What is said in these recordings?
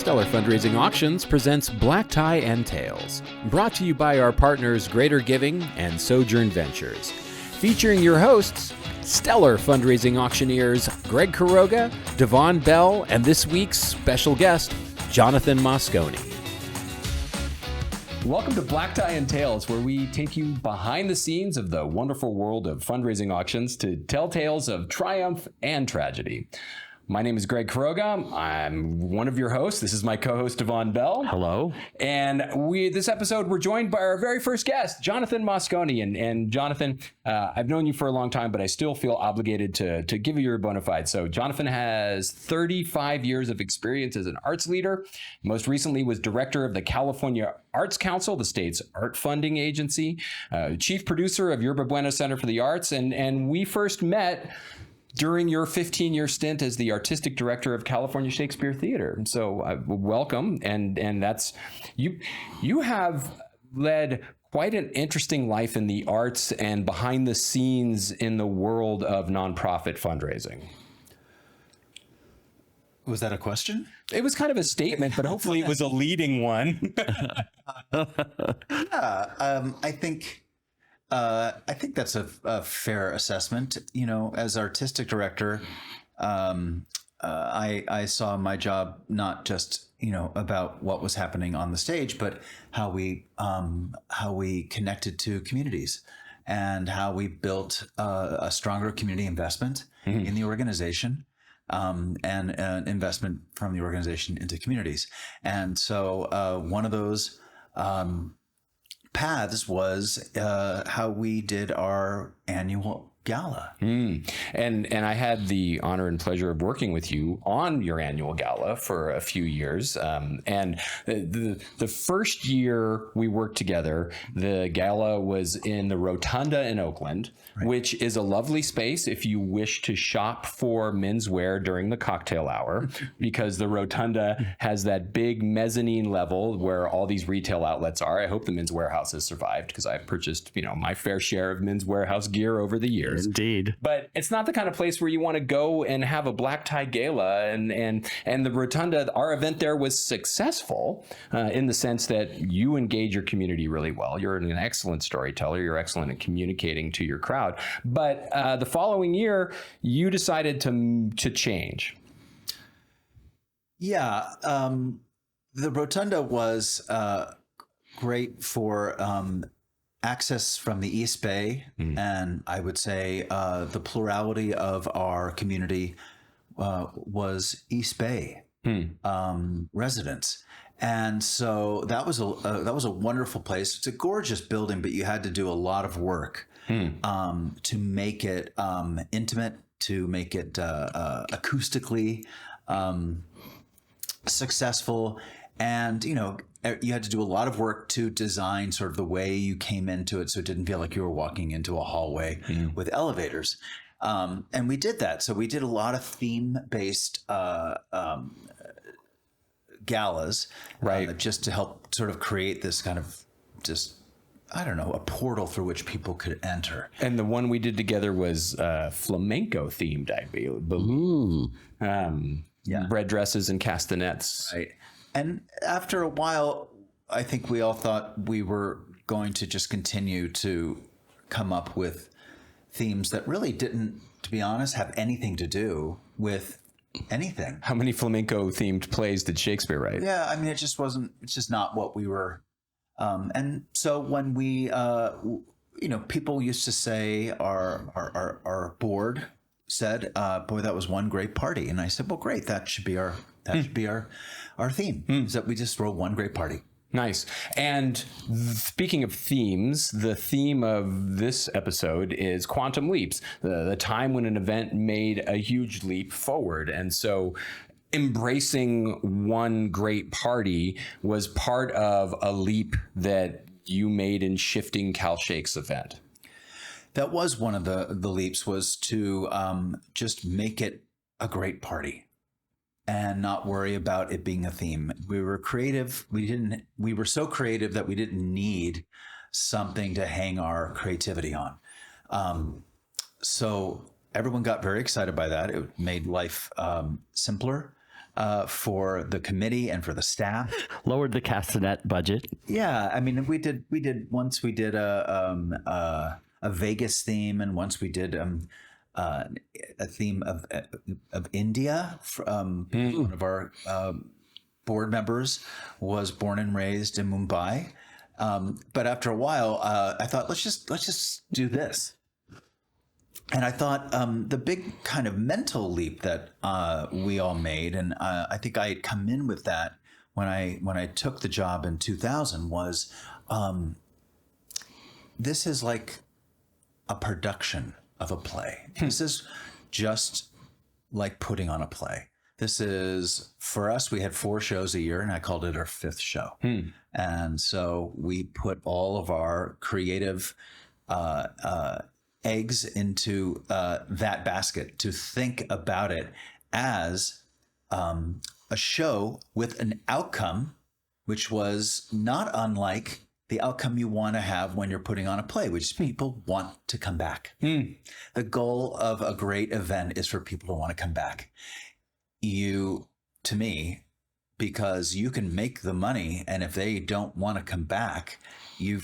Stellar Fundraising Auctions presents Black Tie and Tails, brought to you by our partners Greater Giving and Sojourn Ventures. Featuring your hosts, stellar fundraising auctioneers Greg Quiroga, Devon Bell, and this week's special guest, Jonathan Moscone. Welcome to Black Tie and Tails, where we take you behind the scenes of the wonderful world of fundraising auctions to tell tales of triumph and tragedy. My name is Greg Quiroga. I'm one of your hosts. This is my co-host, Devon Bell. Hello. And this episode, we're joined by our very first guest, Jonathan Moscone. And Jonathan, I've known you for a long time, but I still feel obligated to give you your bona fide. So Jonathan has 35 years of experience as an arts leader. Most recently was director of the California Arts Council, the state's art funding agency, chief producer of Yerba Buena Center for the Arts. And we first met during your 15-year stint as the artistic director of California Shakespeare Theater. So welcome. And that's, you have led quite an interesting life in the arts and behind the scenes in the world of nonprofit fundraising. Was that a question? It was kind of a statement, but hopefully it was a leading one. I think that's a fair assessment. You know, as artistic director, I saw my job not just, you know, about what was happening on the stage, but how we connected to communities and how we built a stronger community investment in the organization. And an investment from the organization into communities. And so one of those paths was how we did our annual gala. And I had the honor and pleasure of working with you on your annual gala for a few years. And the first year we worked together, the gala was in the Rotunda in Oakland, right, which is a lovely space if you wish to shop for menswear during the cocktail hour, because the Rotunda has that big mezzanine level where all these retail outlets are. I hope the Men's Wearhouse has survived, because I've purchased, you know, my fair share of Men's Wearhouse gear over the years. Indeed. But it's not the kind of place where you want to go and have a black tie gala. And the Rotunda, our event there was successful in the sense that you engage your community really well. You're an excellent storyteller. You're excellent at communicating to your crowd. But the following year, you decided to change. Yeah. The Rotunda was great for access from the East Bay, and I would say the plurality of our community was East Bay residents, and so that was a wonderful place. It's a gorgeous building, but you had to do a lot of work to make it intimate, to make it acoustically successful, and you know, you had to do a lot of work to design sort of the way you came into it, so it didn't feel like you were walking into a hallway with elevators. And we did that. So we did a lot of theme-based galas, right, just to help sort of create this kind of just, I don't know, a portal through which people could enter. And the one we did together was flamenco themed, I believe. Red dresses and castanets. Right. And after a while, I think we all thought we were going to just continue to come up with themes that really didn't, to be honest, have anything to do with anything. How many flamenco themed plays did Shakespeare write? Yeah, I mean, it's just not what we were. And so when we, you know, people used to say, our board said, boy, that was one great party. And I said, well, great, that should be our theme, is that we just throw one great party. Nice. And speaking of themes, the theme of this episode is quantum leaps, the time when an event made a huge leap forward. And so embracing one great party was part of a leap that you made in shifting Cal Shake's event. That was one of the leaps, was to just make it a great party and not worry about it being a theme. We were creative. We were so creative that we didn't need something to hang our creativity on. So everyone got very excited by that. It made life simpler. for the committee and for the staff. Lowered the castanet budget. Yeah, I mean, we did once we did a Vegas theme, and once we did a theme of India. One of our board members was born and raised in Mumbai, but after a while, I thought let's just do this. And I thought the big kind of mental leap that we all made, and I think I had come in with that when I took the job in 2000, was this is like a production of a play. This is just like putting on a play. This is, for us, we had 4 shows a year, and I called it our 5th show. And so we put all of our creative eggs into that basket to think about it as a show with an outcome, which was not unlike the outcome you want to have when you're putting on a play, which is people want to come back. The goal of a great event is for people to want to come back. To me, because you can make the money, and if they don't want to come back, you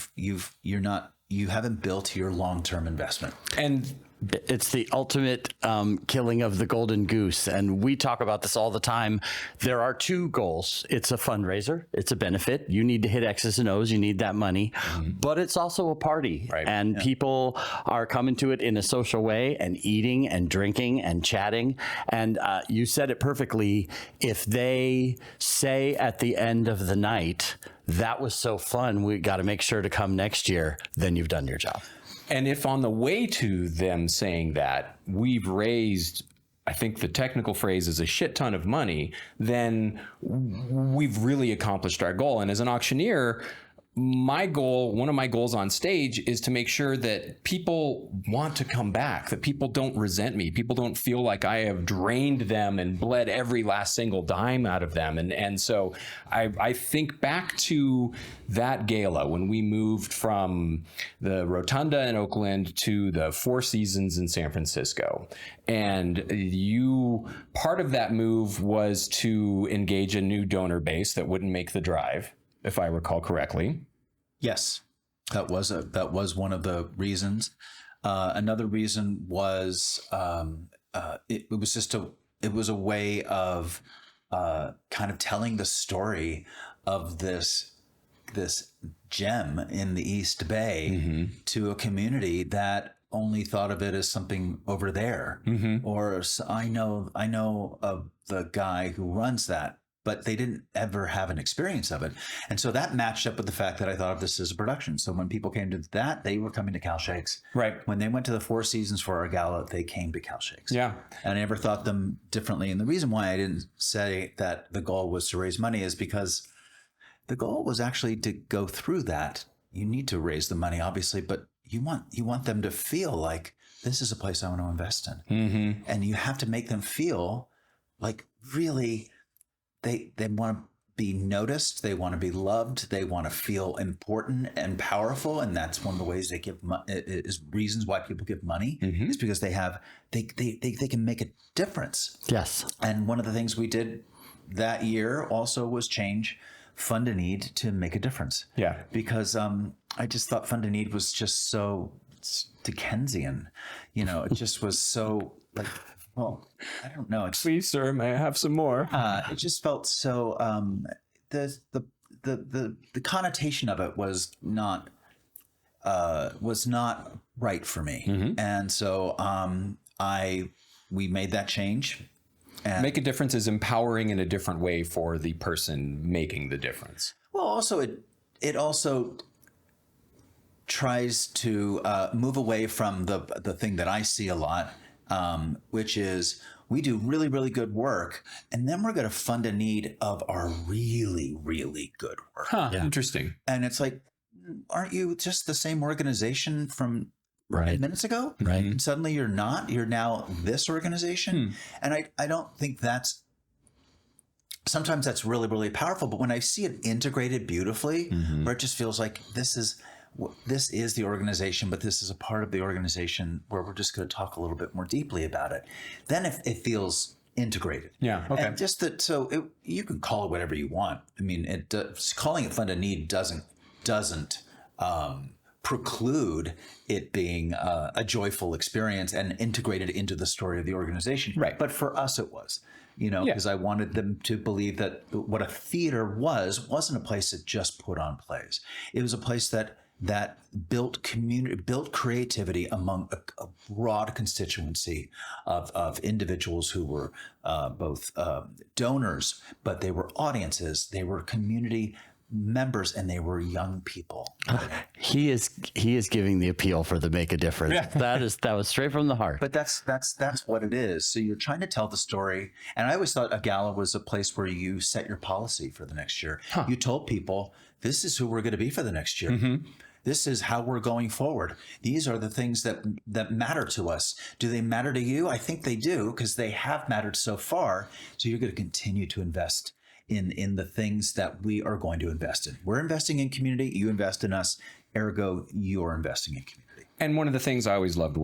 haven't built your long-term investment. And it's the ultimate killing of the golden goose. And we talk about this all the time. There are 2 goals. It's a fundraiser. It's a benefit. You need to hit X's and O's. You need that money. But it's also a party. Right. And people are coming to it in a social way and eating and drinking and chatting. And you said it perfectly. If they say at the end of the night, that was so fun, we got to make sure to come next year, then you've done your job. And if on the way to them saying that we've raised, I think the technical phrase is a shit ton of money, then we've really accomplished our goal. And as an auctioneer, one of my goals on stage is to make sure that people want to come back, that people don't resent me. People don't feel like I have drained them and bled every last single dime out of them. And so I think back to that gala when we moved from the Rotunda in Oakland to the Four Seasons in San Francisco. And part of that move was to engage a new donor base that wouldn't make the drive, if I recall correctly. Yes, that was one of the reasons. Another reason was it was a way of kind of telling the story of this gem in the East Bay to a community that only thought of it as something over there, or I know of the guy who runs that, but they didn't ever have an experience of it. And so that matched up with the fact that I thought of this as a production. So when people came to that, they were coming to Cal Shakes. Right. When they went to the Four Seasons for our gala, they came to Cal Shakes. Yeah. And I never thought them differently. And the reason why I didn't say that the goal was to raise money is because the goal was actually to go through that. You need to raise the money, obviously, but you want them to feel like this is a place I want to invest in. And you have to make them feel like really they want to be noticed, they want to be loved, they want to feel important and powerful, and that's one of the ways they give is reasons why people give money is because they can make a difference. Yes. And one of the things we did that year also was change Fund a Need to make a difference. Yeah. Because I just thought Fund a Need was just so Dickensian, it just was so like. Well, I don't know. Please, sir, may I have some more? It just felt so. The connotation of it was not right for me, and so we made that change. And Make a difference is empowering in a different way for the person making the difference. Well, also it also tries to move away from the thing that I see a lot. Which is we do really, really good work, and then we're going to fund a need of our really, really good work. Interesting. And it's like, aren't you just the same organization from 10 minutes ago? Right. And suddenly you're not. You're now this organization. And I don't think sometimes that's really, really powerful. But when I see it integrated beautifully, where it just feels like this is the organization, but this is a part of the organization where we're just going to talk a little bit more deeply about it. Then it feels integrated. Yeah. Okay. And just that, so you can call it whatever you want. I mean, calling it Fund a Need doesn't preclude it being a joyful experience and integrated into the story of the organization. Right. But for us, it was, because I wanted them to believe that what a theater wasn't a place that just put on plays. It was a place that built community, built creativity among a broad constituency of individuals who were both donors, but they were audiences, they were community members, and they were young people. He is giving the appeal for the make a difference. Yeah. That was straight from the heart. But that's what it is. So you're trying to tell the story. And I always thought a gala was a place where you set your policy for the next year. Huh. You told people, this is who we're going to be for the next year. Mm-hmm. This is how we're going forward. These are the things that matter to us. Do they matter to you? I think they do, because they have mattered so far. So you're going to continue to invest in the things that we are going to invest in. We're investing in community. You invest in us. Ergo, you're investing in community. And one of the things I always loved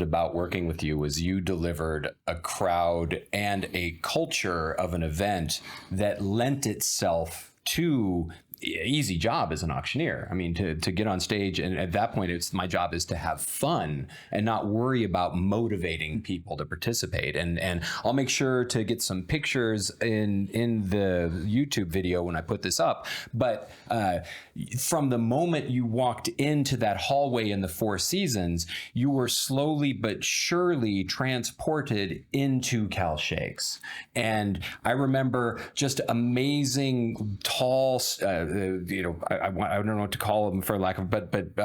about working with you was you delivered a crowd and a culture of an event that lent itself to easy job as an auctioneer. I mean, to get on stage, and at that point, my job is to have fun and not worry about motivating people to participate. And I'll make sure to get some pictures in the YouTube video when I put this up. But from the moment you walked into that hallway in the Four Seasons, you were slowly but surely transported into Cal Shakes. And I remember just amazing, tall, I don't know what to call them for lack of, but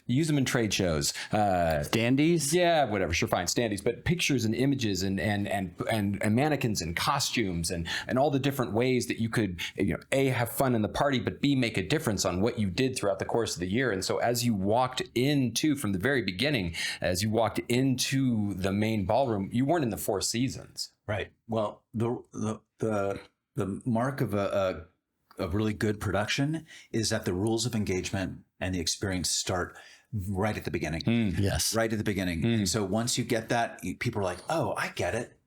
use them in trade shows. Standees? Yeah, whatever. Sure, fine. Standees, but pictures and images and mannequins and costumes and all the different ways that you could, A, have fun in the party, but B, make a difference on what you did throughout the course of the year. And so as you walked into, from the very beginning, as you walked into the main ballroom, you weren't in the Four Seasons. Right. Well, the mark of a really good production is that the rules of engagement and the experience start right at the beginning. Yes. Right at the beginning. And so once you get that, people are like, oh, I get it.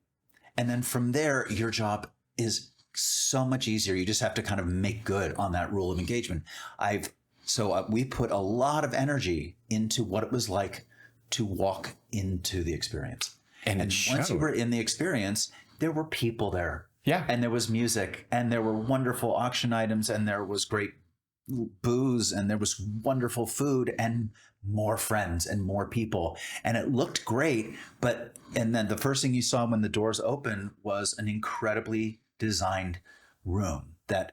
And then from there, your job is so much easier. You just have to kind of make good on that rule of engagement. We put a lot of energy into what it was like to walk into the experience. And once you were in the experience, there were people there. Yeah. And there was music, and there were wonderful auction items, and there was great booze, and there was wonderful food, and more friends and more people. And it looked great. And then the first thing you saw when the doors opened was an incredibly designed room that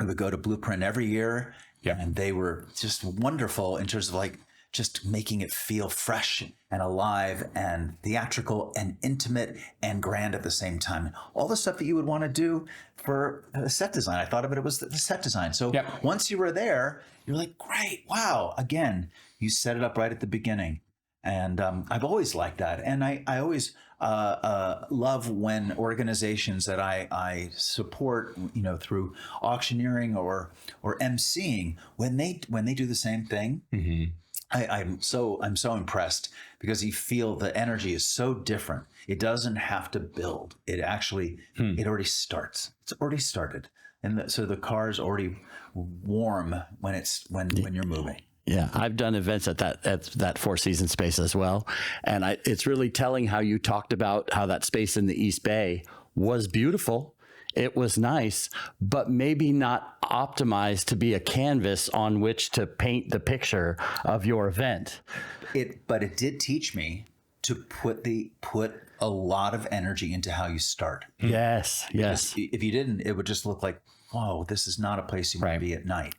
would go to Blueprint every year. Yeah. And they were just wonderful in terms of just making it feel fresh and alive and theatrical and intimate and grand at the same time. All the stuff that you would want to do for set design. I thought of it was the set design. So once you were there, you're like, great, wow. Again, you set it up right at the beginning. And I've always liked that. And I always love when organizations that I support, through auctioneering or emceeing, when they do the same thing. Mm-hmm. I'm so impressed, because you feel the energy is so different. It doesn't have to build. It actually, it already starts. It's already started. And so the car is already warm when you're moving. Yeah, I've done events at that Four Seasons space as well. And it's really telling how you talked about how that space in the East Bay was beautiful. It was nice, but maybe not optimized to be a canvas on which to paint the picture of your event. But it did teach me to put a lot of energy into how you start. Yes, yes. If you didn't, it would just look like, whoa, this is not a place you want to be at night.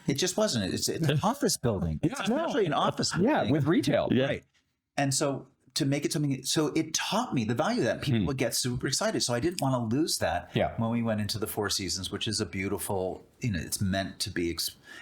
It just wasn't. It's an office building. It's actually an office building. Yeah, with retail. Yeah. Right. And so to make it something, so it taught me the value of that. People would get super excited. So I didn't want to lose that when we went into the Four Seasons, which is a beautiful, it's meant to be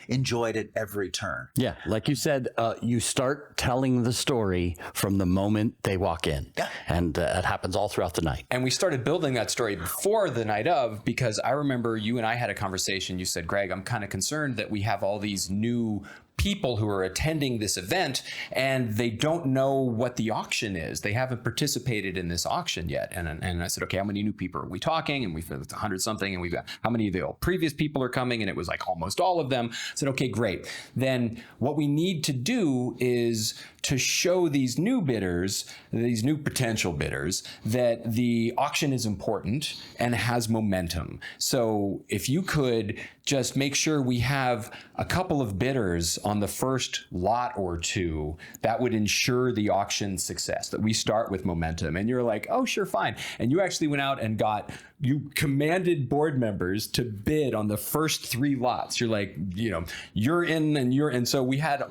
enjoyed at every turn. Yeah. Like you said, you start telling the story from the moment they walk in. Yeah. And it happens all throughout the night. And we started building that story before the night of, because I remember you and I had a conversation. You said, Greg, I'm kind of concerned that we have all these new people who are attending this event and they don't know what the auction is. They haven't participated in this auction yet. And I said, okay, how many new people are we talking? And we feel it's 100 something. And we've got how many of the previous people are coming? And it was like almost all of them. I said, okay, great. Then what we need to do is to show these new bidders, these new potential bidders, that the auction is important and has momentum. So if you could just make sure we have a couple of bidders on the first lot or two, that would ensure the auction success, that we start with momentum. And you're like, oh, sure, fine. And you actually went out and you commanded board members to bid on the first 3 lots. You're like, you're in and so we had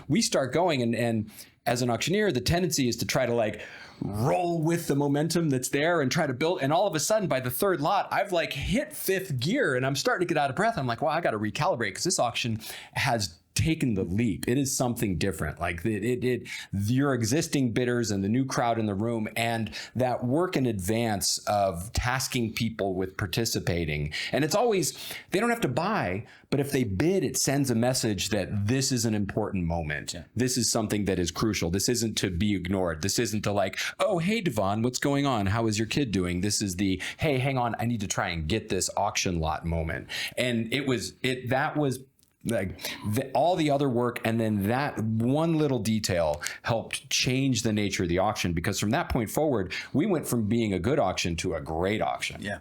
we start going and as an auctioneer, the tendency is to try to roll with the momentum that's there and try to build. And all of a sudden, by the 3rd lot, I've hit 5th gear and I'm starting to get out of breath. I'm like, well, I got to recalibrate because this auction has taken the leap. It is something different. Your existing bidders and the new crowd in the room and that work in advance of tasking people with participating. And it's always, they don't have to buy, but if they bid, it sends a message that this is an important moment. Yeah. This is something that is crucial. This isn't to be ignored. This isn't to oh, hey, Devon, what's going on? How is your kid doing? This is the, hey, hang on, I need to try and get this auction lot moment. And that was all the other work, and then that one little detail helped change the nature of the auction, because from that point forward, we went from being a good auction to a great auction. Yeah,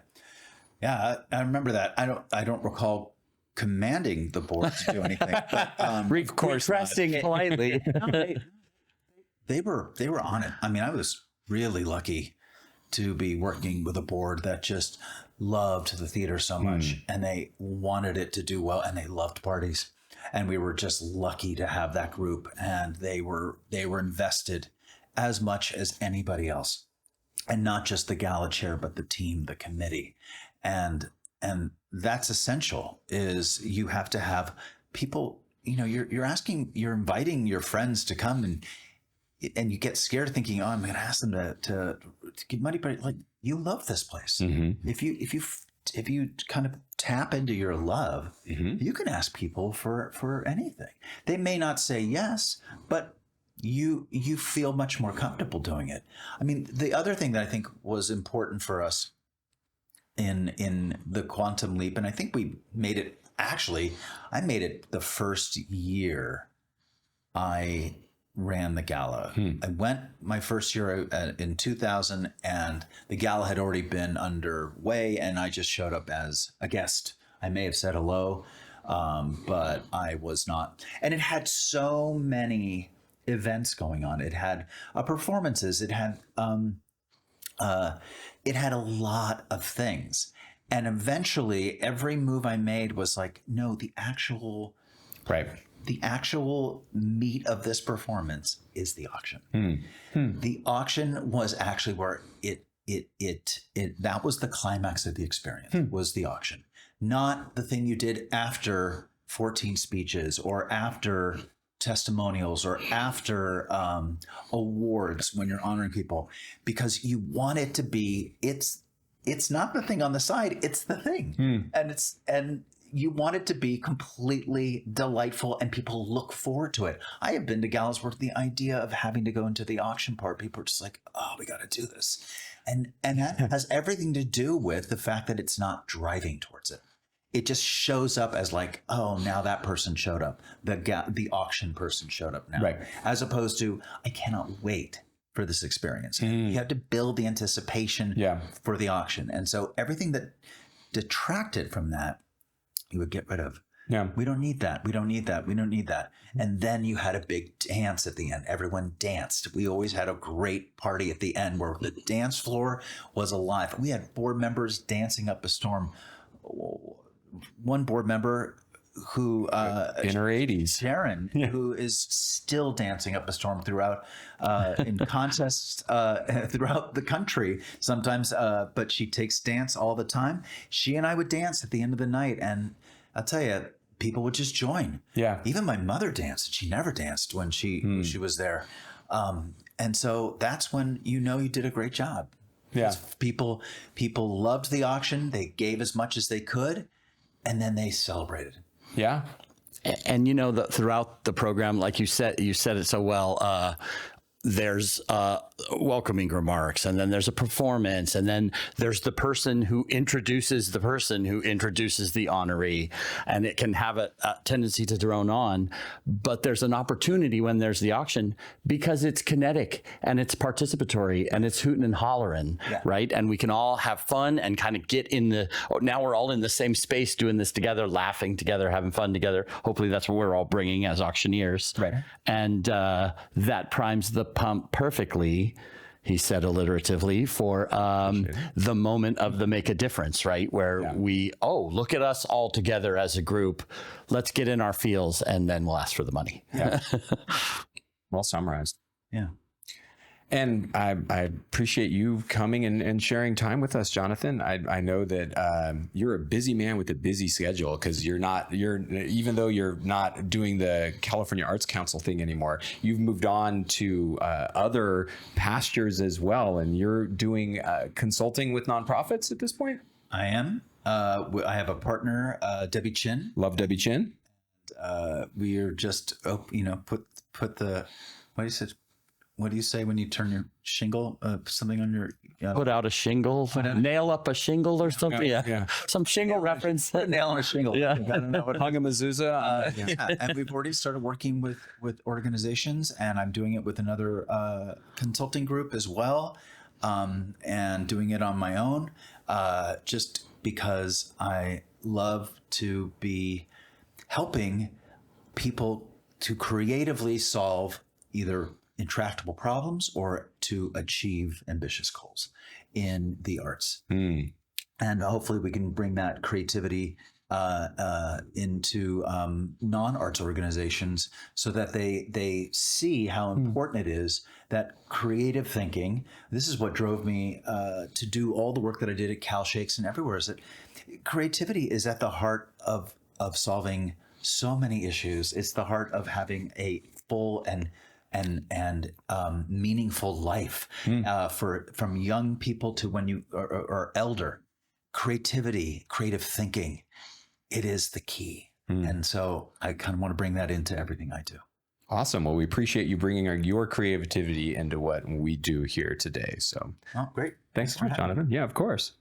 I remember that. I don't recall commanding the board to do anything, but of course, requesting politely. They were on it. I mean, I was really lucky to be working with a board that just loved the theater so much and they wanted it to do well and they loved parties. And we were just lucky to have that group, and they were invested as much as anybody else. And not just the gala chair, but the team, the committee. And that's essential, is you have to have people, you're inviting your friends to come and you get scared thinking, oh, I'm going to ask them to give money, but you love this place. Mm-hmm. If you kind of tap into your love, you can ask people for anything. They may not say yes, but you feel much more comfortable doing it. I mean, the other thing that I think was important for us in the quantum leap, and I think we made it, I made it the first year I ran the gala. I went my first year in 2000, and the gala had already been underway, and I just showed up as a guest. I may have said hello, but I was not. And it had so many events going on. It had performances. It had a lot of things. And eventually, every move I made was no, the actual meat of this performance is the auction. The auction was actually where that was the climax of the experience, was the auction. Not the thing you did after 14 speeches or after testimonials or after awards when you're honoring people, because you want it to be, it's not the thing on the side, it's the thing. And you want it to be completely delightful and people look forward to it. I have been to galas where the idea of having to go into the auction part, people are just like, oh, we got to do this. And that has everything to do with the fact that it's not driving towards it. It just shows up as oh, now that person showed up. The auction person showed up now. Right. As opposed to, I cannot wait for this experience. You have to build the anticipation for the auction. And so everything that detracted from that, you would get rid of. Yeah. We don't need that. We don't need that. We don't need that. And then you had a big dance at the end. Everyone danced. We always had a great party at the end where the dance floor was alive. We had board members dancing up a storm. One board member who in her 80s, Sharon, who is still dancing up a storm throughout in contests throughout the country sometimes, but she takes dance all the time. She and I would dance at the end of the night, and I'll tell you, people would just join. Yeah, even my mother danced. She never danced when she was there, and so that's when you did a great job. Yeah, people loved the auction. They gave as much as they could, and then they celebrated. Yeah. And you know, throughout the program, like you said it so well, there's welcoming remarks, and then there's a performance, and then there's the person who introduces the honoree, and it can have a tendency to drone on. But there's an opportunity when there's the auction, because it's kinetic and it's participatory and it's hooting and hollering, right? And we can all have fun and kind of get in now we're all in the same space doing this together, laughing together, having fun together. Hopefully that's what we're all bringing as auctioneers. Right. And that primes the pump perfectly, he said alliteratively, for the moment of the make a difference, right? Where look at us all together as a group. Let's get in our feels, and then we'll ask for the money. Yeah. Well summarized. Yeah. And I appreciate you coming and sharing time with us, Jonathan. I know that you're a busy man with a busy schedule, because even though you're not doing the California Arts Council thing anymore, you've moved on to other pastures as well, and you're doing consulting with nonprofits at this point. I am. I have a partner, Debbie Chin. Love Debbie Chin. We are just, put the, what do you say when you turn your shingle, something on your... Put out a shingle, nail up a shingle or something. Yeah. Some shingle reference. Nail on a shingle. Yeah. I don't know what Hung a mezuzah. And we've already started working with organizations, and I'm doing it with another consulting group as well, and doing it on my own, just because I love to be helping people to creatively solve either intractable problems or to achieve ambitious goals in the arts. And hopefully we can bring that creativity into non-arts organizations, so that they see how important it is that creative thinking. This is what drove me to do all the work that I did at Cal Shakes and everywhere, is that creativity is at the heart of solving so many issues. It's the heart of having a full and meaningful life, from young people to when you are elder. Creativity, creative thinking, it is the key. And so I kind of want to bring that into everything I do. Awesome. Well, we appreciate you bringing your creativity into what we do here today. So, Great. Thanks for Jonathan. Yeah, of course.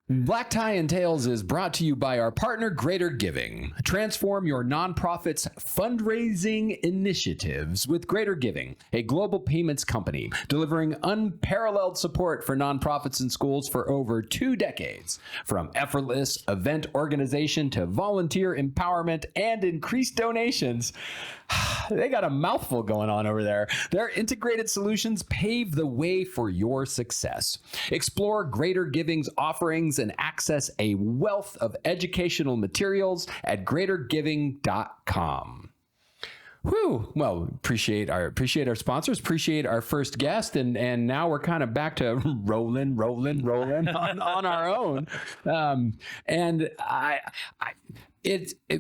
Black Tie and Tails is brought to you by our partner, Greater Giving. Transform your nonprofit's fundraising initiatives with Greater Giving, a global payments company delivering unparalleled support for nonprofits and schools for over 2 decades. From effortless event organization to volunteer empowerment and increased donations, they got a mouthful going on over there. Their integrated solutions pave the way for your success. Explore Greater Giving's offerings and access a wealth of educational materials at greatergiving.com. Whew. Well, appreciate our sponsors, appreciate our first guest, and now we're kind of back to rolling on our own.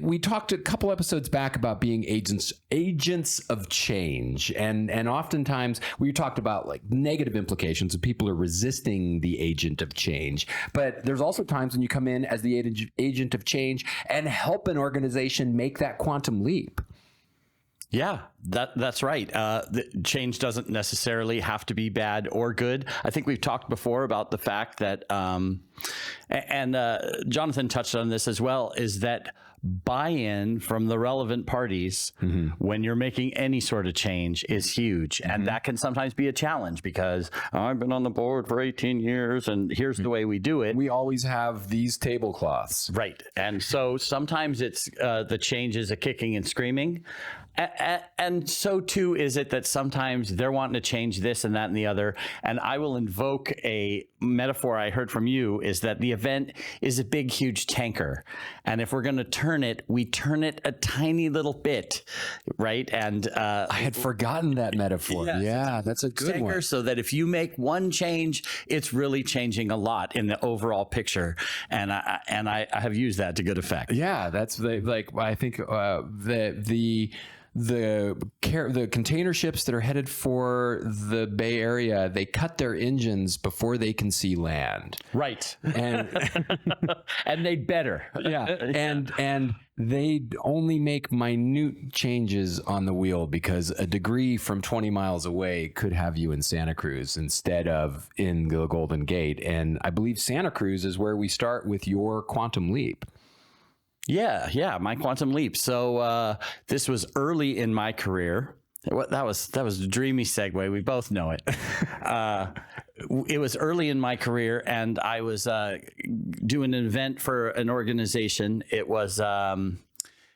We talked a couple episodes back about being agents of change, and oftentimes we talked about like negative implications of people are resisting the agent of change. But there's also times when you come in as the agent of change and help an organization make that quantum leap. Yeah, that's right. The change doesn't necessarily have to be bad or good. I think we've talked before about the fact that, and Jonathan touched on this as well, is that buy-in from the relevant parties when you're making any sort of change is huge. And that can sometimes be a challenge, because I've been on the board for 18 years and here's the way we do it. We always have these tablecloths. Right. And so sometimes it's the change is a kicking and screaming. And so too is it that sometimes they're wanting to change this and that and the other. And I will invoke a metaphor I heard from you, is that the event is a big, huge tanker. And if we're going to turn it, we turn it a tiny little bit, right? And I had forgotten that metaphor. Yeah, that's a good tanker, one. so that if you make one change, it's really changing a lot in the overall picture. And I have used that to good effect. Yeah, that's I think the container ships that are headed for the Bay Area, they cut their engines before they can see land. Right. And And they'd better. yeah. And they only make minute changes on the wheel because a degree from 20 miles away could have you in Santa Cruz instead of in the Golden Gate. And I believe Santa Cruz is where we start with your quantum leap. Yeah, my quantum leap. So this was early in my career. That was a dreamy segue. We both know it. It was early in my career, and I was doing an event for an organization. It was an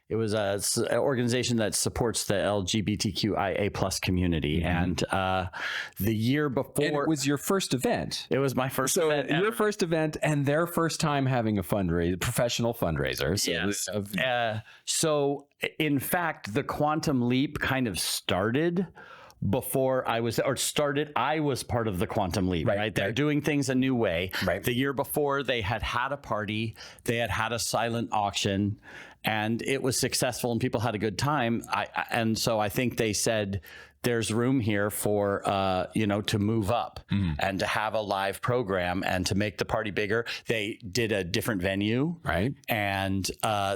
organization that supports the LGBTQIA plus community. And the year before, And it was your first event. it was my first event. Your first event and their first time having a professional fundraiser. So Yes. So in fact, the quantum leap kind of started before I was part of the quantum leap, right? They're doing things a new way. Right. The year before, they had a party, they had a silent auction, and it was successful and people had a good time. And so I think they said, there's room here for, to move up and to have a live program and to make the party bigger. They did a different venue. Right. And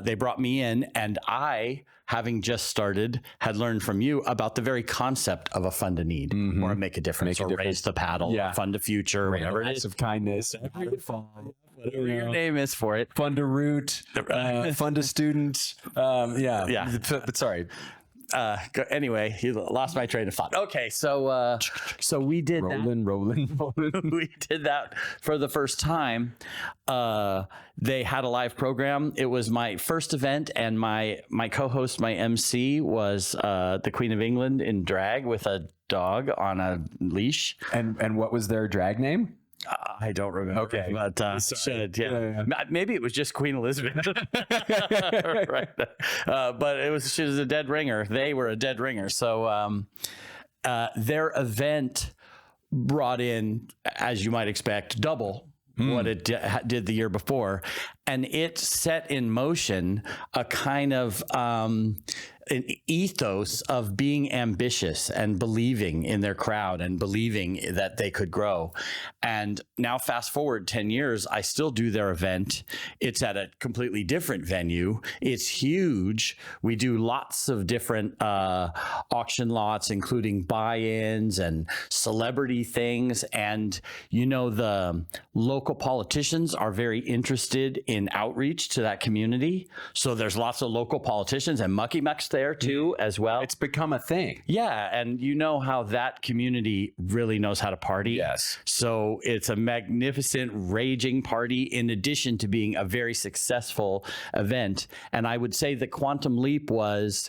they brought me in, and I, having just started, had learned from you about the very concept of a fund a need or a make a difference or raise the paddle, or fund a future, whatever it is. Of kindness. Whatever your name is for it. Fund a root, fund a student. Yeah. But sorry. Anyway, you lost my train of thought. Okay, so we did Rolling. we did that for the first time. They had a live program. It was my first event, and my co-host, my MC, was the Queen of England in drag with a dog on a leash. And what was their drag name? I don't remember. Okay. But should, yeah. Maybe it was just Queen Elizabeth. Right. But she was a dead ringer. They were a dead ringer. So their event brought in, as you might expect, double what it did the year before. And it set in motion a kind of an ethos of being ambitious and believing in their crowd and believing that they could grow. And now fast forward 10 years, I still do their event. It's at a completely different venue. It's huge. We do lots of different auction lots, including buy-ins and celebrity things. And, the local politicians are very interested in outreach to that community. So there's lots of local politicians and mucky mucks there too, as well. It's become a thing. Yeah. And you know how that community really knows how to party. Yes. So it's a magnificent, raging party in addition to being a very successful event. And I would say the Quantum Leap there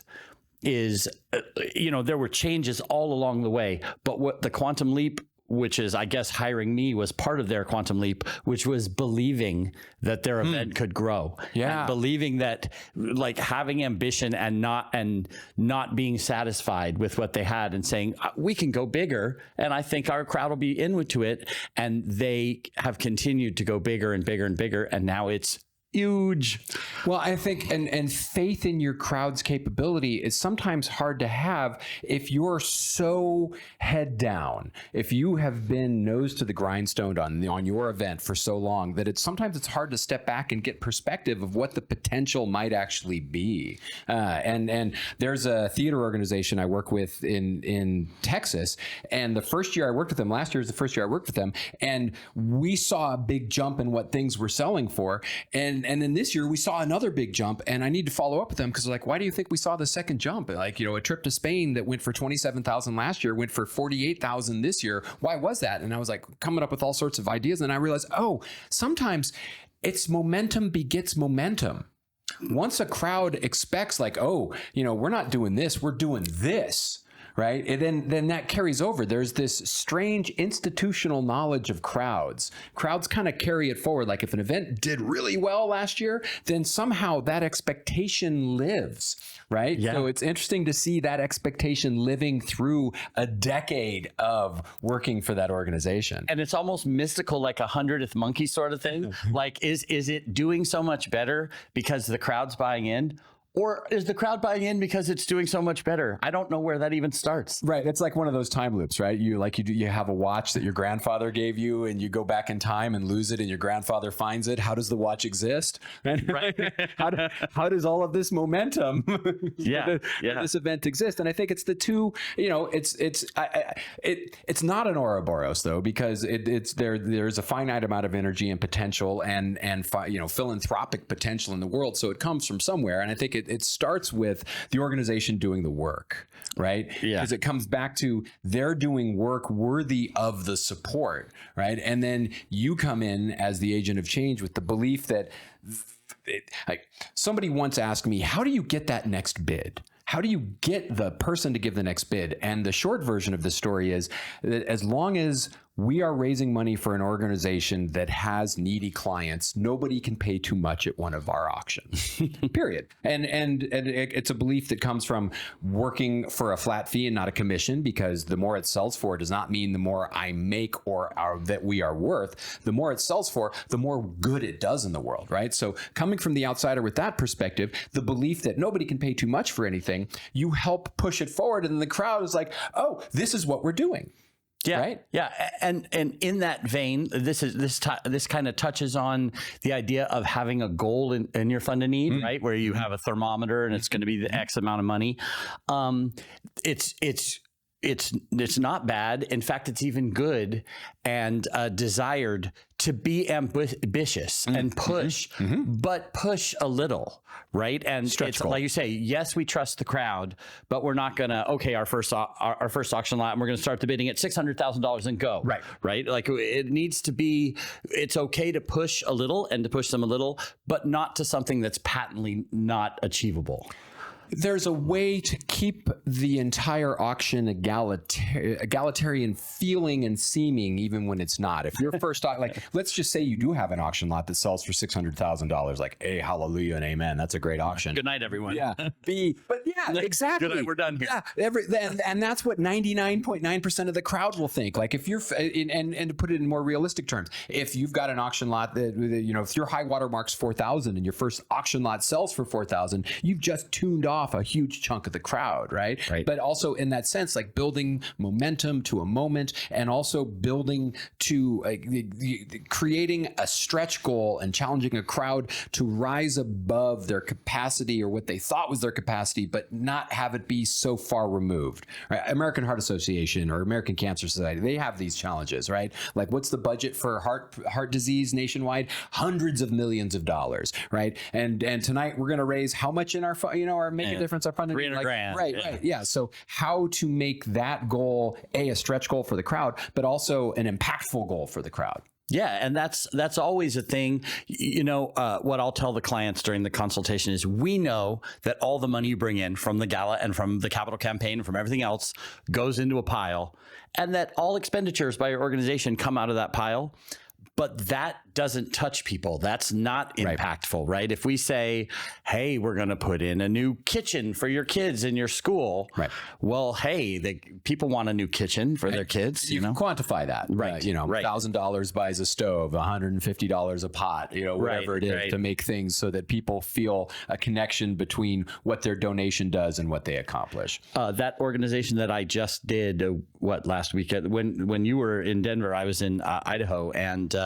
were changes all along the way, but what the Quantum Leap, which is, I guess, hiring me, was part of their Quantum Leap, which was believing that their event could grow. Yeah. And believing that, like, having ambition and not being satisfied with what they had and saying, we can go bigger. And I think our crowd will be into it. And they have continued to go bigger and bigger and bigger. And now it's huge. Well, I think, and faith in your crowd's capability is sometimes hard to have if you're so head down, if you have been nose to the grindstone on your event for so long that sometimes it's hard to step back and get perspective of what the potential might actually be. And there's a theater organization I work with in Texas, and the first year I worked with them, last year was the first year I worked with them, and we saw a big jump in what things were selling for. And then this year we saw another big jump, and I need to follow up with them because, like, why do you think we saw the second jump? Like, a trip to Spain that went for $27,000 last year went for $48,000 this year. Why was that? And I was like coming up with all sorts of ideas, and I realized, sometimes it's momentum begets momentum. Once a crowd expects, like, we're not doing this, we're doing this. Right. And then that carries over. There's this strange institutional knowledge of crowds. Crowds kind of carry it forward. Like if an event did really well last year, then somehow that expectation lives. Right. Yeah. So it's interesting to see that expectation living through a decade of working for that organization. And it's almost mystical, like a 100th monkey sort of thing. Like, is it doing so much better because the crowd's buying in? Or is the crowd buying in because it's doing so much better? I don't know where that even starts. Right. It's like one of those time loops, right? You have a watch that your grandfather gave you and you go back in time and lose it and your grandfather finds it. How does the watch exist? And Right. how does all of this momentum Yeah. this event exist? And I think it's the two, it's not an Ouroboros though, because there's a finite amount of energy and potential and philanthropic potential in the world. So it comes from somewhere. And I think it starts with the organization doing the work, right? Yeah. Because it comes back to they're doing work worthy of the support, right? And then you come in as the agent of change with the belief that somebody once asked me, how do you get that next bid? How do you get the person to give the next bid? And the short version of the story is that as long as we are raising money for an organization that has needy clients, nobody can pay too much at one of our auctions, period. And it's a belief that comes from working for a flat fee and not a commission, because the more it sells for does not mean the more I make or that we are worth. The more it sells for, the more good it does in the world, right? So coming from the outsider with that perspective, the belief that nobody can pay too much for anything, you help push it forward, and the crowd is like, oh, this is what we're doing. Yeah, right. Yeah, and in that vein, this kind of touches on the idea of having a goal in your fund of need, right? Where you have a thermometer and it's going to be the X amount of money. It's not bad. In fact, it's even good and desired to be ambitious and push, but push a little, right? And it's like you say, yes, we trust the crowd, but we're not gonna our first auction lot, and we're gonna start the bidding at $600,000 and go, right? Like it needs to be. It's okay to push a little and to push them a little, but not to something that's patently not achievable. There's a way to keep the entire auction egalitarian feeling and seeming, even when it's not. If you're first, let's just say you do have an auction lot that sells for $600,000, like, hey, hallelujah and amen. That's a great auction. Good night, everyone. Yeah. But yeah, exactly. Good night, we're done here. Yeah. And that's what 99.9% of the crowd will think. Like if you're, and to put it in more realistic terms, if you've got an auction lot that, if your high water mark's 4,000 and your first auction lot sells for 4,000, you've just tuned off a huge chunk of the crowd, right? But also in that sense, like building momentum to a moment, and also building to creating a stretch goal and challenging a crowd to rise above their capacity or what they thought was their capacity, but not have it be so far removed. Right? American Heart Association or American Cancer Society, they have these challenges, right? Like what's the budget for heart disease nationwide? Hundreds of millions of dollars, right? And tonight we're going to raise how much in our our Make a Difference, our funding? 300 grand. Right. Yeah. So how to make that goal a stretch goal for the crowd, but also an impactful goal for the crowd. Yeah, and that's always a thing. What I'll tell the clients during the consultation is we know that all the money you bring in from the gala and from the capital campaign and from everything else goes into a pile, and that all expenditures by your organization come out of that pile. But that doesn't touch people. That's not impactful, right? If we say, hey, we're going to put in a new kitchen for your kids in your school. Right. Well, hey, people want a new kitchen for their kids. You can quantify that. Right. $1,000 buys a stove, $150 a pot, whatever it is to make things so that people feel a connection between what their donation does and what they accomplish. That organization that I just did, last weekend, when you were in Denver, I was in Idaho, and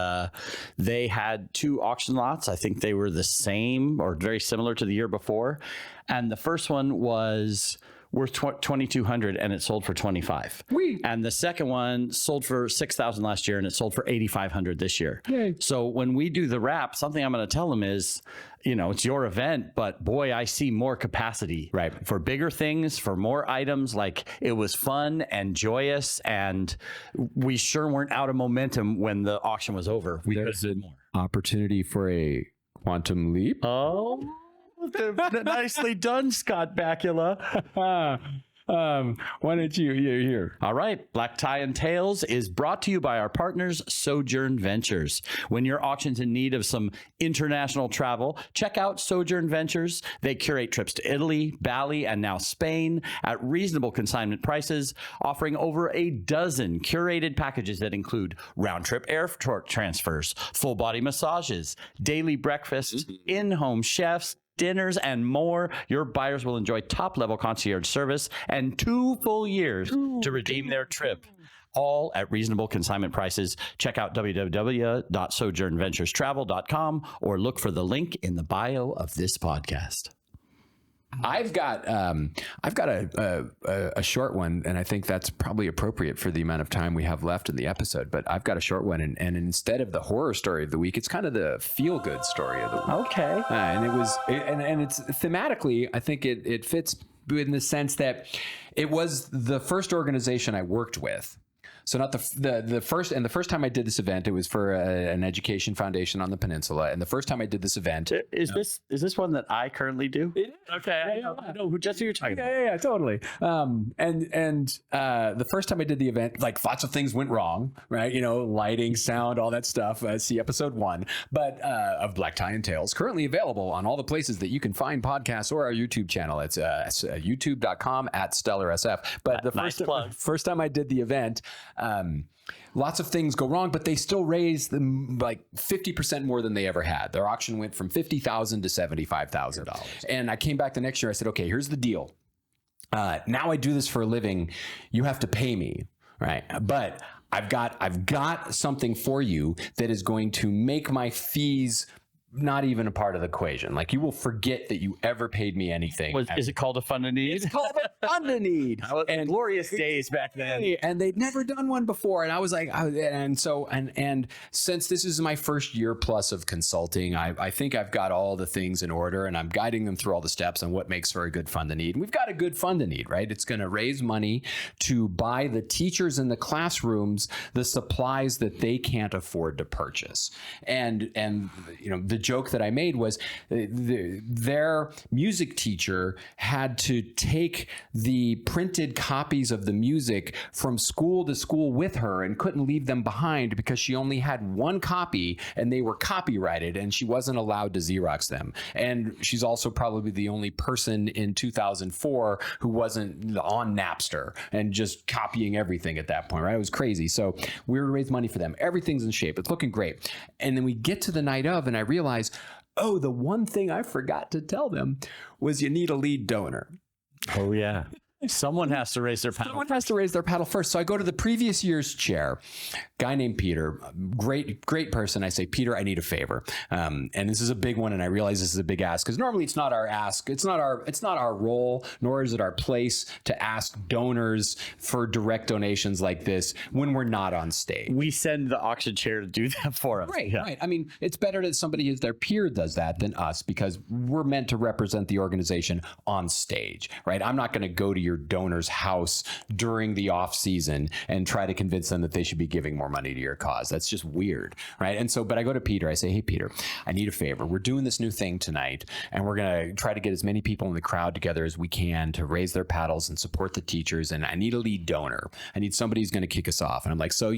they had 2 auction lots. I think they were the same or very similar to the year before. And the first one was worth $2,200 and it sold for $25,000. And the second one sold for $6,000 last year and it sold for $8,500 this year. Yay. So when we do the wrap, something I'm going to tell them is, it's your event, but boy, I see more capacity for bigger things, for more items. Like it was fun and joyous, and we sure weren't out of momentum when the auction was over. We could have did more. Opportunity for a quantum leap. Oh, nicely done, Scott Bakula. Why don't you here? All right. Black Tie and Tails is brought to you by our partners, Sojourn Ventures. When your auction's in need of some international travel, check out Sojourn Ventures. They curate trips to Italy, Bali, and now Spain at reasonable consignment prices, offering over a dozen curated packages that include round-trip airport transfers, full-body massages, daily breakfasts, in-home chefs, dinners, and more. Your buyers will enjoy top-level concierge service and 2 full years to redeem their trip. All at reasonable consignment prices. Check out www.sojournventurestravel.com or look for the link in the bio of this podcast. I've got a short one, and I think that's probably appropriate for the amount of time we have left in the episode. But I've got a short one, and instead of the horror story of the week, it's kind of the feel good story of the week. Okay, and it's thematically, I think it fits in the sense that it was the first organization I worked with. So not the first time I did this event, it was for an education foundation on the peninsula. And the first time I did this event, is this one that I currently do? It is. Okay, I know just who you're talking about. Yeah, totally. The first time I did the event, like lots of things went wrong, right? Lighting, sound, all that stuff. See episode 1, but of Black Tie and Tails, currently available on all the places that you can find podcasts or our YouTube channel. It's youtube.com/StellarSF. But the first time I did the event, lots of things go wrong, but they still raised them like 50% more than they ever had. Their auction went from $50,000 to $75,000. And I came back the next year. I said, okay, here's the deal. Now I do this for a living. You have to pay me, right? But I've got something for you that is going to make my fees not even a part of the equation. Like, you will forget that you ever paid me anything. Is it called a fund a need? It's called a fund a need. And glorious days back then. And they'd never done one before. And I was like, and since this is my first year plus of consulting, I think I've got all the things in order, and I'm guiding them through all the steps on what makes for a good fund a need. And we've got a good fund a need, right? It's going to raise money to buy the teachers in the classrooms the supplies that they can't afford to purchase. And the joke that I made was their music teacher had to take the printed copies of the music from school to school with her and couldn't leave them behind because she only had one copy and they were copyrighted and she wasn't allowed to Xerox them. And she's also probably the only person in 2004 who wasn't on Napster and just copying everything at that point, right? It was crazy. So we were to raise money for them. Everything's in shape. It's looking great. And then we get to the night of, and I realize, oh, the one thing I forgot to tell them was you need a lead donor. Oh, yeah. Someone has to raise their paddle. Someone has to raise their paddle first. So I go to the previous year's chair, guy named Peter, great person. I say, Peter, I need a favor. And this is a big one. And I realize this is a big ask because normally it's not our ask. It's not our role, nor is it our place to ask donors for direct donations like this when we're not on stage. We send the auction chair to do that for us. Right. I mean, it's better that somebody as their peer does that than us because we're meant to represent the organization on stage, right? I'm not going to go to your donor's house during the off season and try to convince them that they should be giving more money to your cause. That's just weird, right? And so, but I go to Peter, I say, hey, Peter, I need a favor. We're doing this new thing tonight, and we're going to try to get as many people in the crowd together as we can to raise their paddles and support the teachers. And I need a lead donor. I need somebody who's going to kick us off. And I'm like, so,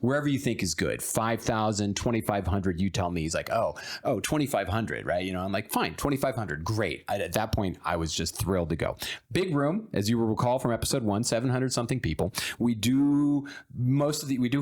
wherever you think is good, 5,000, 2,500, you tell me. He's like, oh, 2,500, right? I'm like, fine, 2,500, great. At that point, I was just thrilled to go. Big room, as you will recall from episode 1, 700 something people. We do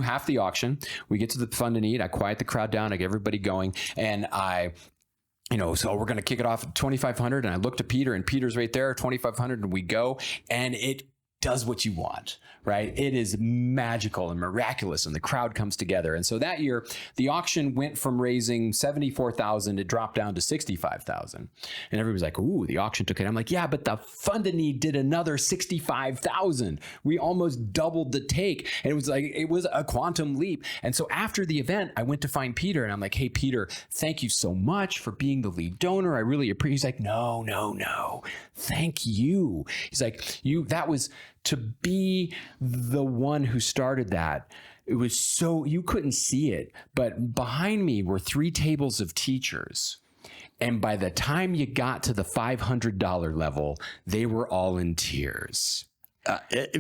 half the auction. We get to the fund a need. I quiet the crowd down. I get everybody going. And so we're going to kick it off at 2,500. And I look to Peter, and Peter's right there, 2,500. And we go, and it does what you want, right? It is magical and miraculous, and the crowd comes together. And so that year, the auction went from raising $74,000, it dropped down to $65,000. And everybody's like, ooh, the auction took it. I'm like, yeah, but the fund a need did another $65,000. We almost doubled the take. And it was a quantum leap. And so after the event, I went to find Peter, and I'm like, hey, Peter, thank you so much for being the lead donor. I really appreciate. He's like, no, thank you. He's like, that was to be the one who started that. It was so, you couldn't see it, but behind me were 3 tables of teachers. And by the time you got to the $500 level, they were all in tears.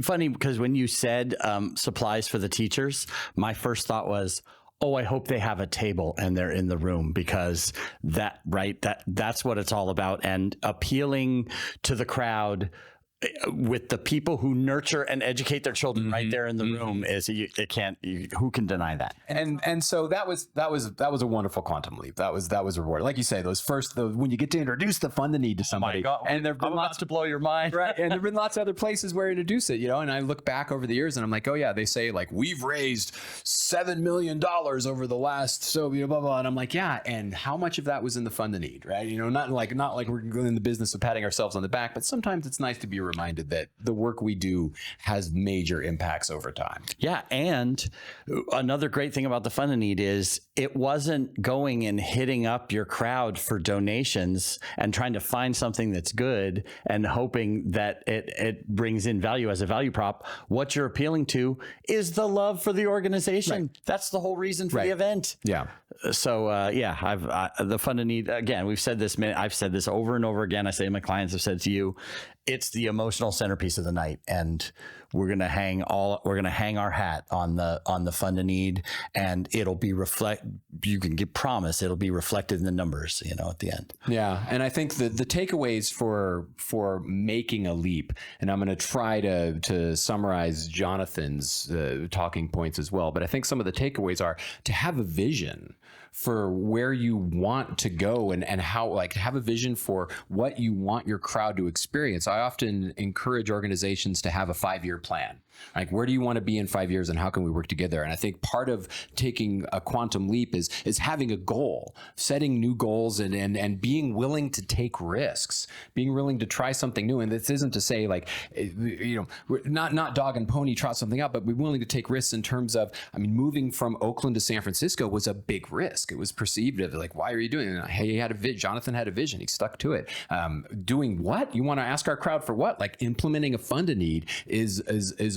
Funny, because when you said supplies for the teachers, my first thought was, oh, I hope they have a table and they're in the room, because that's what it's all about. And appealing to the crowd with the people who nurture and educate their children right there in the room is who can deny that? And so that was a wonderful quantum leap. That was rewarding. Like you say, when you get to introduce the fund the need to somebody, and there've been lots to blow your mind, right? And there've been lots of other places where you introduce it, and I look back over the years and I'm like, oh yeah, they say like we've raised $7 million over the last blah blah, and I'm like, yeah, and how much of that was in the fund the need, right? Not like we're in the business of patting ourselves on the back, but sometimes it's nice to be reminded that the work we do has major impacts over time. Yeah. And another great thing about the Fund a Need is it wasn't going and hitting up your crowd for donations and trying to find something that's good and hoping that it brings in value as a value prop. What you're appealing to is the love for the organization. Right. That's the whole reason for the event. Yeah. So the Fund a Need, again, I've said this over and over again. I say my clients have said to you, it's the emotional centerpiece of the night, and we're gonna hang our hat on the Fund a Need, and it'll be you can promise it'll be reflected in the numbers, at the end. Yeah, and I think the takeaways for making a leap, and I'm gonna try to summarize Jonathan's talking points as well, but I think some of the takeaways are to have a vision for where you want to go and how, have a vision for what you want your crowd to experience. I often encourage organizations to have a 5-year plan. Like, where do you want to be in 5 years and how can we work together? And I think part of taking a quantum leap is having a goal, setting new goals and being willing to take risks, being willing to try something new. And this isn't to say we're not dog and pony trot something out, but we're willing to take risks in terms of, moving from Oakland to San Francisco was a big risk. It was perceived as like, why are you doing it? Hey, Jonathan had a vision. He stuck to it. Doing what? You want to ask our crowd for what? Like implementing a Fund a Need is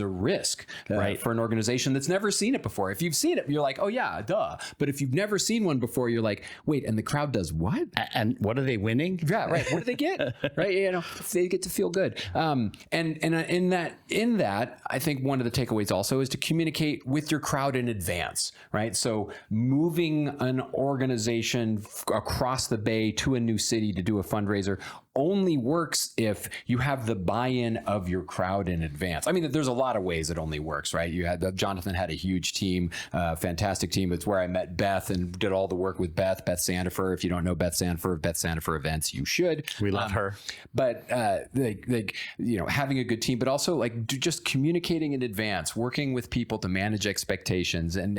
a risk, right, for an organization that's never seen it before. If you've seen it, you're like, oh yeah, duh. But if you've never seen one before, you're like, wait, and the crowd does what? And what are they winning? Yeah, right. What do they get? Right, they get to feel good. And in that, I think one of the takeaways also is to communicate with your crowd in advance, right? So moving an organization across the bay to a new city to do a fundraiser only works if you have the buy-in of your crowd in advance. There's a lot of ways it only works, right? Jonathan had a huge team, fantastic team. It's where I met Beth and did all the work with Beth Sandifer. If you don't know Beth Sandifer events, you should. We love her. But having a good team, but also just communicating in advance, working with people to manage expectations and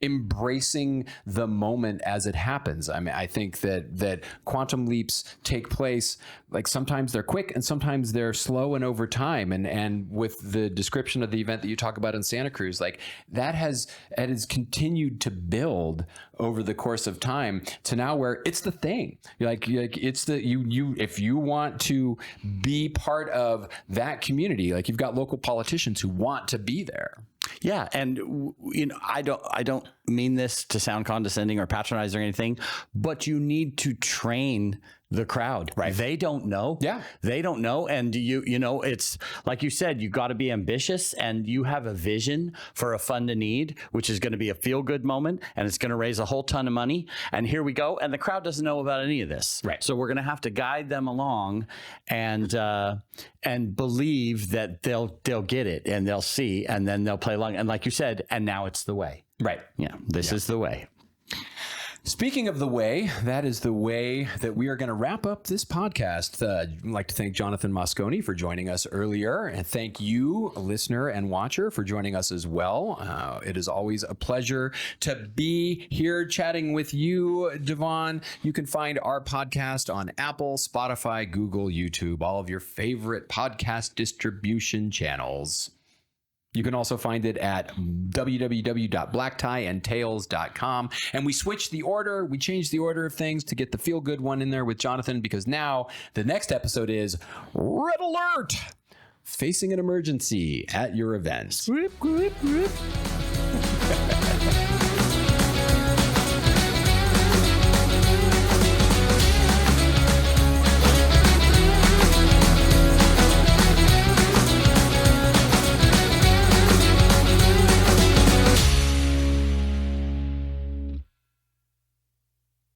embracing the moment as it happens. I think that quantum leaps take place, sometimes they're quick and sometimes they're slow and over time. And with the description of the event that you talk about in Santa Cruz, that has continued to build over the course of time to now where it's the thing. It's if you want to be part of that community, you've got local politicians who want to be there. Yeah, and I don't mean this to sound condescending or patronizing or anything, but you need to train the crowd. Right. They don't know. Yeah. They don't know. And it's like you said, you got to be ambitious and you have a vision for a Fund a Need, which is going to be a feel good moment and it's going to raise a whole ton of money. And here we go. And the crowd doesn't know about any of this. Right. So we're going to have to guide them along and believe that they'll get it and they'll see and then they'll play along. And like you said, and now it's the way. Right. Yeah. This is the way. Speaking of the way, that is the way that we are going to wrap up this podcast. I'd like to thank Jonathan Moscone for joining us earlier, and thank you, listener and watcher, for joining us as well. It is always a pleasure to be here chatting with you, Devon. You can find our podcast on Apple, Spotify, Google, YouTube, all of your favorite podcast distribution channels. You can also find it at www.blacktieandtails.com. And we switched the order. We changed the order of things to get the feel-good one in there with Jonathan, because now the next episode is Red Alert! Facing an emergency at your event.